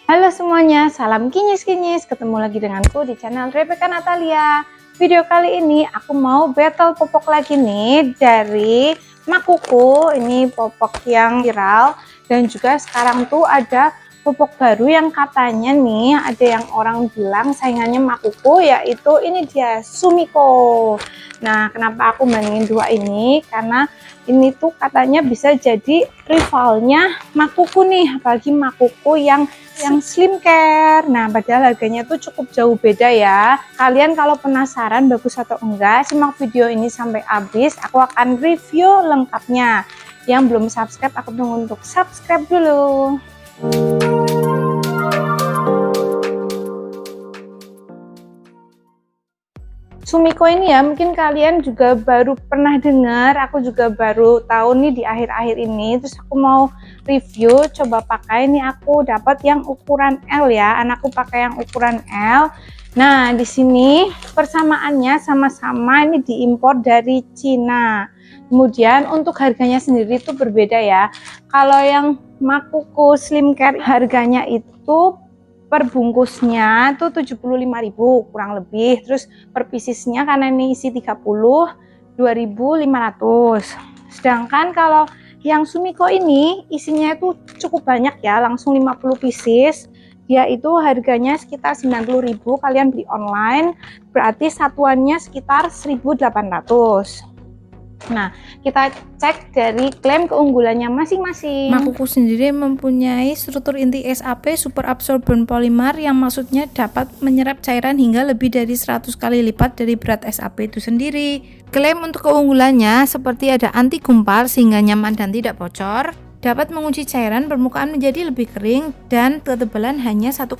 Halo semuanya, salam kinyis-kinyis. Ketemu lagi denganku di channel Rebecca Natalia. Video kali ini aku mau battle popok lagi nih dari Makuku. Ini popok yang viral dan juga sekarang tuh ada popok baru yang katanya nih ada yang orang bilang saingannya Makuku, yaitu ini dia Sumiko. Nah, kenapa aku bandingin dua ini? Karena ini tuh katanya bisa jadi rivalnya Makuku nih, apalagi Makuku yang slim care. Nah, padahal harganya tuh cukup jauh beda ya. Kalian kalau penasaran bagus atau enggak, simak video ini sampai habis. Aku akan review lengkapnya. Yang belum subscribe, aku tunggu untuk subscribe dulu. Sumiko ini ya, mungkin kalian juga baru pernah dengar, aku juga baru tahu nih di akhir-akhir ini. Terus aku mau review, coba pakai. Ini aku dapat yang ukuran L ya, anakku pakai yang ukuran L. Nah, di sini persamaannya sama-sama ini diimpor dari Cina. Kemudian untuk harganya sendiri itu berbeda ya. Kalau yang Makuku Slim Care harganya itu per bungkusnya tuh 75.000 kurang lebih, terus per piecesnya karena ini isi 30 2.500. Sedangkan kalau yang Sumiko ini isinya itu cukup banyak ya, langsung 50 pieces. Dia itu harganya sekitar 90.000, kalian beli online berarti satuannya sekitar 1.800. Nah, kita cek dari klaim keunggulannya masing-masing. Makuku sendiri mempunyai struktur inti SAP super absorbent polymer yang maksudnya dapat menyerap cairan hingga lebih dari 100 kali lipat dari berat SAP itu sendiri. Klaim untuk keunggulannya seperti ada anti gumpal sehingga nyaman dan tidak bocor, dapat mengunci cairan permukaan menjadi lebih kering, dan ketebalan hanya 1,6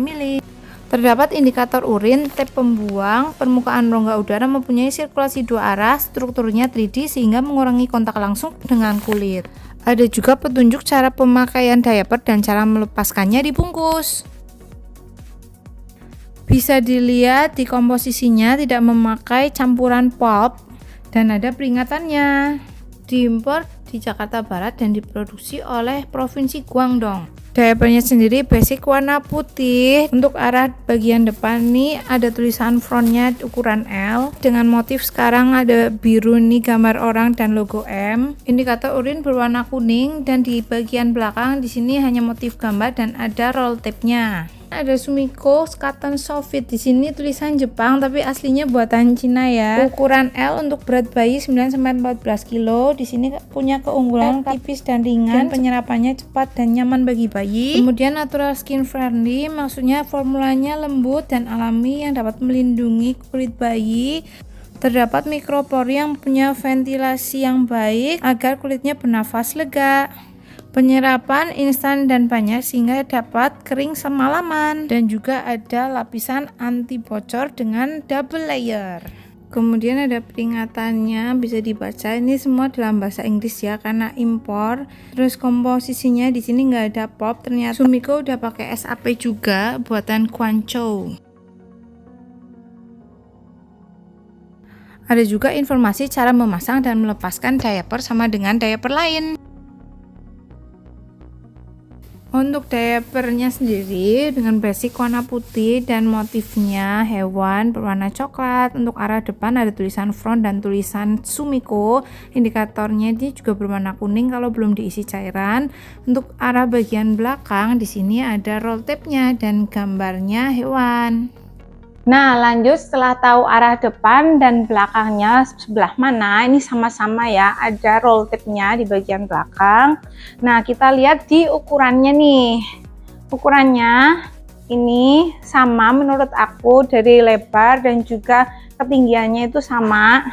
mili. Terdapat indikator urin, tap pembuang, permukaan rongga udara mempunyai sirkulasi dua arah, strukturnya 3D sehingga mengurangi kontak langsung dengan kulit. Ada juga petunjuk cara pemakaian diaper dan cara melepaskannya dibungkus. Bisa dilihat di komposisinya tidak memakai campuran pulp dan ada peringatannya. Diimpor di Jakarta Barat dan diproduksi oleh Provinsi Guangdong. Diapernya sendiri basic warna putih. Untuk arah bagian depan nih ada tulisan frontnya ukuran L dengan motif sekarang ada biru nih gambar orang dan logo M. Indikator urin berwarna kuning dan di bagian belakang di sini hanya motif gambar dan ada roll tape-nya. Ada Sumiko Cotton Soft Fit, di sini tulisan Jepang tapi aslinya buatan Cina ya. Ukuran L untuk berat bayi 9-14 kg. Di sini punya keunggulan tipis dan ringan, dan penyerapannya cepat dan nyaman bagi bayi. Kemudian natural skin friendly, maksudnya formulanya lembut dan alami yang dapat melindungi kulit bayi. Terdapat mikropori yang punya ventilasi yang baik agar kulitnya bernafas lega. Penyerapan instan dan banyak sehingga dapat kering semalaman, dan juga ada lapisan anti bocor dengan double layer. Kemudian ada peringatannya, bisa dibaca. Ini semua dalam bahasa Inggris ya karena impor. Terus komposisinya di sini nggak ada pop. Ternyata Sumiko udah pakai SAP juga buatan Guangzhou. Ada juga informasi cara memasang dan melepaskan diaper sama dengan diaper lain. Untuk diapernya sendiri dengan basic warna putih dan motifnya hewan berwarna coklat. Untuk arah depan ada tulisan front dan tulisan Sumiko. Indikatornya dia juga berwarna kuning kalau belum diisi cairan. Untuk arah bagian belakang di sini ada roll tape-nya dan gambarnya hewan. Nah, lanjut setelah tahu arah depan dan belakangnya sebelah mana, ini sama-sama ya, ada roll tape-nya di bagian belakang. Nah, kita lihat di ukurannya nih. Ukurannya ini sama menurut aku, dari lebar dan juga ketinggiannya itu sama.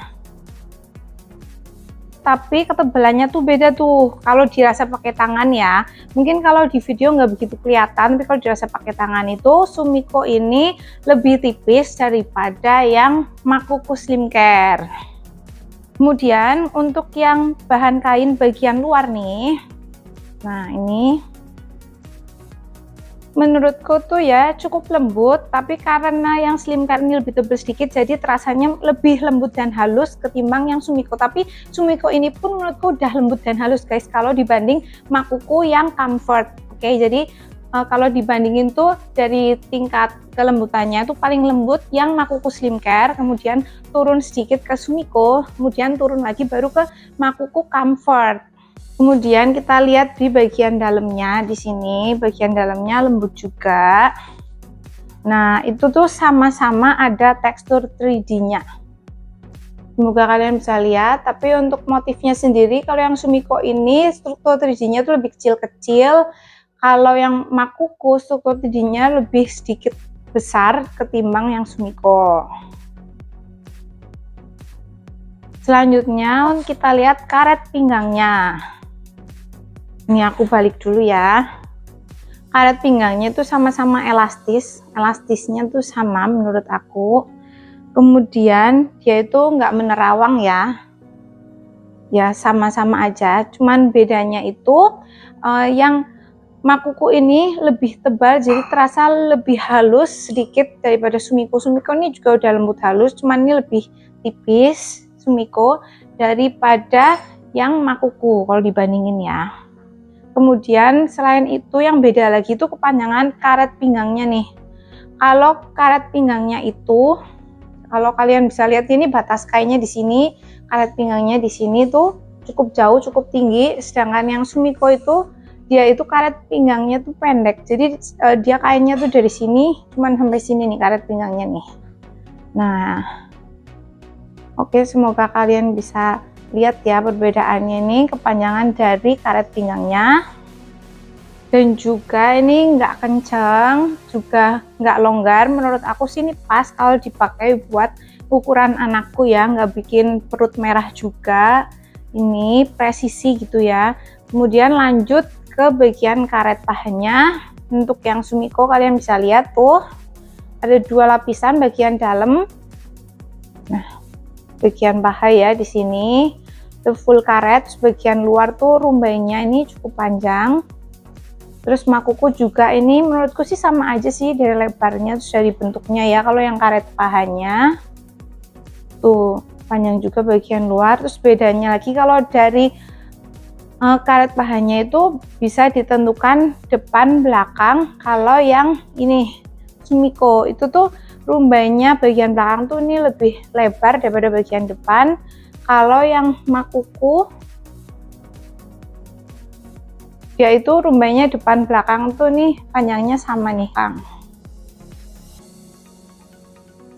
Tapi ketebalannya tuh beda tuh kalau dirasa pakai tangan ya. Mungkin kalau di video nggak begitu kelihatan, tapi kalau dirasa pakai tangan itu Sumiko ini lebih tipis daripada yang Makuku Slim Care. Kemudian untuk yang bahan kain bagian luar nih, nah ini menurutku tuh ya cukup lembut, tapi karena yang Slim Care ini lebih tebal sedikit jadi terasanya lebih lembut dan halus ketimbang yang Sumiko. Tapi Sumiko ini pun menurutku udah lembut dan halus guys kalau dibanding Makuku yang Comfort. Oke, jadi kalau dibandingin tuh dari tingkat kelembutannya itu paling lembut yang Makuku Slim Care, kemudian turun sedikit ke Sumiko, kemudian turun lagi baru ke Makuku Comfort. Kemudian kita lihat di bagian dalamnya, di sini bagian dalamnya lembut juga. Nah, itu tuh sama-sama ada tekstur 3D-nya. Semoga kalian bisa lihat, tapi untuk motifnya sendiri, kalau yang Sumiko ini struktur 3D-nya tuh lebih kecil-kecil. Kalau yang Makuku struktur 3D-nya lebih sedikit besar ketimbang yang Sumiko. Selanjutnya kita lihat karet pinggangnya. Ini aku balik dulu ya. Karet pinggangnya itu sama-sama elastis, elastisnya tuh sama menurut aku. Kemudian dia itu nggak menerawang ya, sama-sama aja. Cuman bedanya itu yang Makuku ini lebih tebal, jadi terasa lebih halus sedikit daripada Sumiko. Sumiko ini juga udah lembut halus, cuman ini lebih tipis Sumiko daripada yang Makuku kalau dibandingin ya. Kemudian selain itu yang beda lagi itu kepanjangan karet pinggangnya nih. Kalau karet pinggangnya itu, kalau kalian bisa lihat ini batas kainnya di sini, karet pinggangnya di sini tuh cukup jauh, cukup tinggi. Sedangkan yang Sumiko itu dia itu karet pinggangnya tuh pendek. Jadi dia kainnya tuh dari sini cuman sampai sini nih karet pinggangnya nih. Nah, oke, semoga kalian bisa lihat ya perbedaannya ini, kepanjangan dari karet pinggangnya. Dan juga ini nggak kenceng, juga nggak longgar. Menurut aku sih ini pas kalau dipakai buat ukuran anakku ya, nggak bikin perut merah juga. Ini presisi gitu ya. Kemudian lanjut ke bagian karet pahanya. Untuk yang Sumiko kalian bisa lihat tuh ada 2 lapisan bagian dalam. Nah, bagian paha ya di sini itu full karet, bagian luar tuh rumbainya ini cukup panjang. Terus Makuku juga ini menurutku sih sama aja sih dari lebarnya terus dari bentuknya ya. Kalau yang karet pahanya tuh panjang juga bagian luar. Terus bedanya lagi kalau dari karet pahanya itu bisa ditentukan depan belakang. Kalau yang ini Sumiko itu tuh rumbainya bagian belakang tuh ini lebih lebar daripada bagian depan. Kalau yang Makuku yaitu rumbainya depan belakang tuh nih panjangnya sama nih Kang.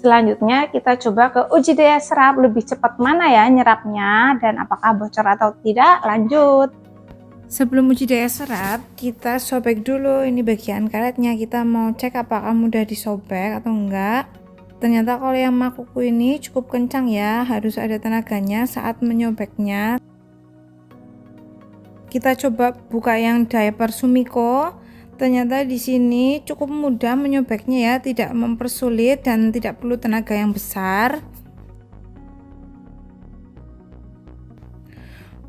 Selanjutnya kita coba ke uji daya serap, lebih cepat mana ya nyerapnya dan apakah bocor atau tidak. Lanjut. Sebelum uji daya serap, kita sobek dulu ini bagian karetnya. Kita mau cek apakah mudah disobek atau enggak. Ternyata kalau yang Makuku ini cukup kencang ya, harus ada tenaganya saat menyobeknya. Kita coba buka yang diaper Sumiko. Ternyata di sini cukup mudah menyobeknya ya, tidak mempersulit dan tidak perlu tenaga yang besar.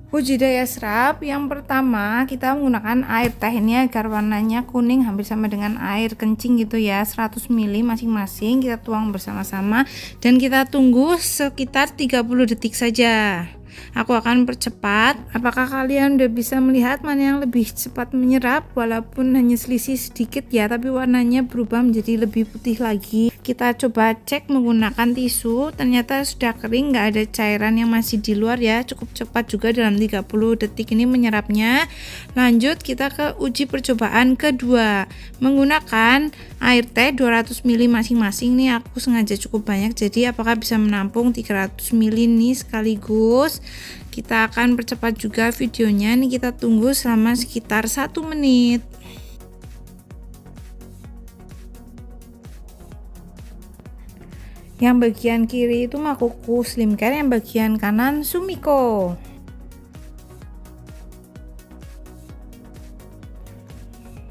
Uji daya serap yang pertama kita menggunakan air teh ini agar warnanya kuning hampir sama dengan air kencing gitu ya, 100 ml masing-masing. Kita tuang bersama-sama dan kita tunggu sekitar 30 detik saja. Aku akan percepat. Apakah kalian udah bisa melihat mana yang lebih cepat menyerap? Walaupun hanya selisih sedikit ya, tapi warnanya berubah menjadi lebih putih lagi. Kita coba cek menggunakan tisu. Ternyata sudah kering, nggak ada cairan yang masih di luar ya. Cukup cepat juga dalam 30 detik ini menyerapnya. Lanjut kita ke uji percobaan kedua. Menggunakan air teh 200 ml masing-masing nih. Aku sengaja cukup banyak, jadi apakah bisa menampung 300 ml nih sekaligus. Kita akan percepat juga videonya nih, kita tunggu selama sekitar 1 menit. Yang bagian kiri itu Makuku Slim Care, yang bagian kanan Sumiko.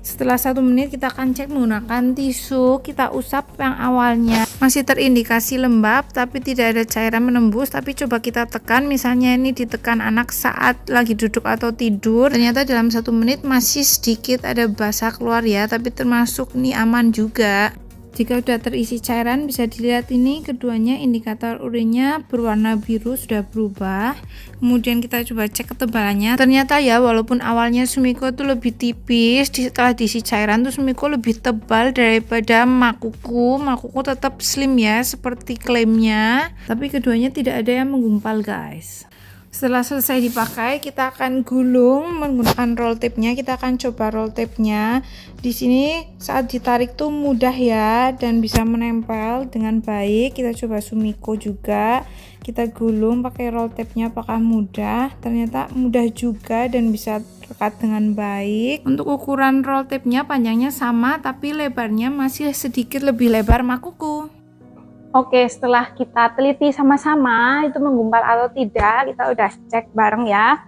Setelah 1 menit kita akan cek menggunakan tisu. Kita usap yang awalnya masih terindikasi lembab tapi tidak ada cairan menembus, tapi coba kita tekan, misalnya ini ditekan anak saat lagi duduk atau tidur. Ternyata dalam 1 menit masih sedikit ada basah keluar ya, tapi termasuk ini aman juga. Jika sudah terisi cairan, bisa dilihat ini keduanya indikator urinnya berwarna biru sudah berubah. Kemudian kita coba cek ketebalannya. Ternyata ya, walaupun awalnya Sumiko itu lebih tipis, setelah diisi cairan tuh Sumiko lebih tebal daripada Makuku. Makuku tetap slim ya, seperti klaimnya. Tapi keduanya tidak ada yang menggumpal guys. Setelah selesai dipakai, kita akan gulung menggunakan roll tape-nya. Kita akan coba roll tape-nya. Di sini saat ditarik tuh mudah ya dan bisa menempel dengan baik. Kita coba Sumiko juga. Kita gulung pakai roll tape-nya apakah mudah? Ternyata mudah juga dan bisa rekat dengan baik. Untuk ukuran roll tape-nya panjangnya sama tapi lebarnya masih sedikit lebih lebar Makuku. Oke, setelah kita teliti sama-sama itu menggumpal atau tidak, kita udah cek bareng ya.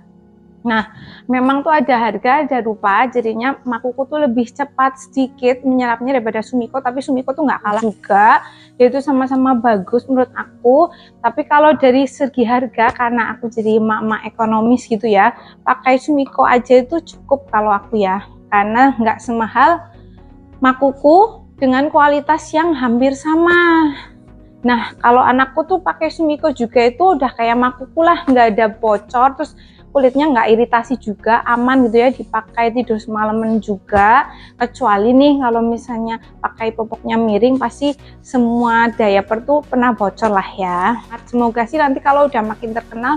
Nah, memang tuh ada harga, ada rupa, jadinya Makuku tuh lebih cepat sedikit menyerapnya daripada Sumiko, tapi Sumiko tuh nggak kalah juga, yaitu sama-sama bagus menurut aku. Tapi kalau dari segi harga, karena aku jadi emak-emak ekonomis gitu ya, pakai Sumiko aja itu cukup kalau aku ya, karena nggak semahal Makuku dengan kualitas yang hampir sama. Nah, kalau anakku tuh pakai Sumiko juga itu udah kayak Makuku lah, nggak ada bocor, terus kulitnya nggak iritasi juga, aman gitu ya, dipakai tidur semalaman juga. Kecuali nih kalau misalnya pakai popoknya miring, pasti semua diaper tuh pernah bocor lah ya. Semoga sih nanti kalau udah makin terkenal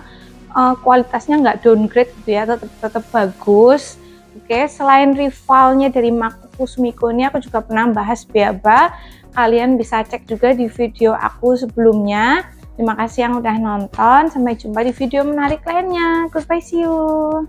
kualitasnya nggak downgrade gitu ya, tetap bagus. Oke, selain rivalnya dari Makuku Sumiko ini, aku juga pernah bahas Beaba. Kalian bisa cek juga di video aku sebelumnya. Terima kasih yang udah nonton. Sampai jumpa di video menarik lainnya. Goodbye, see you.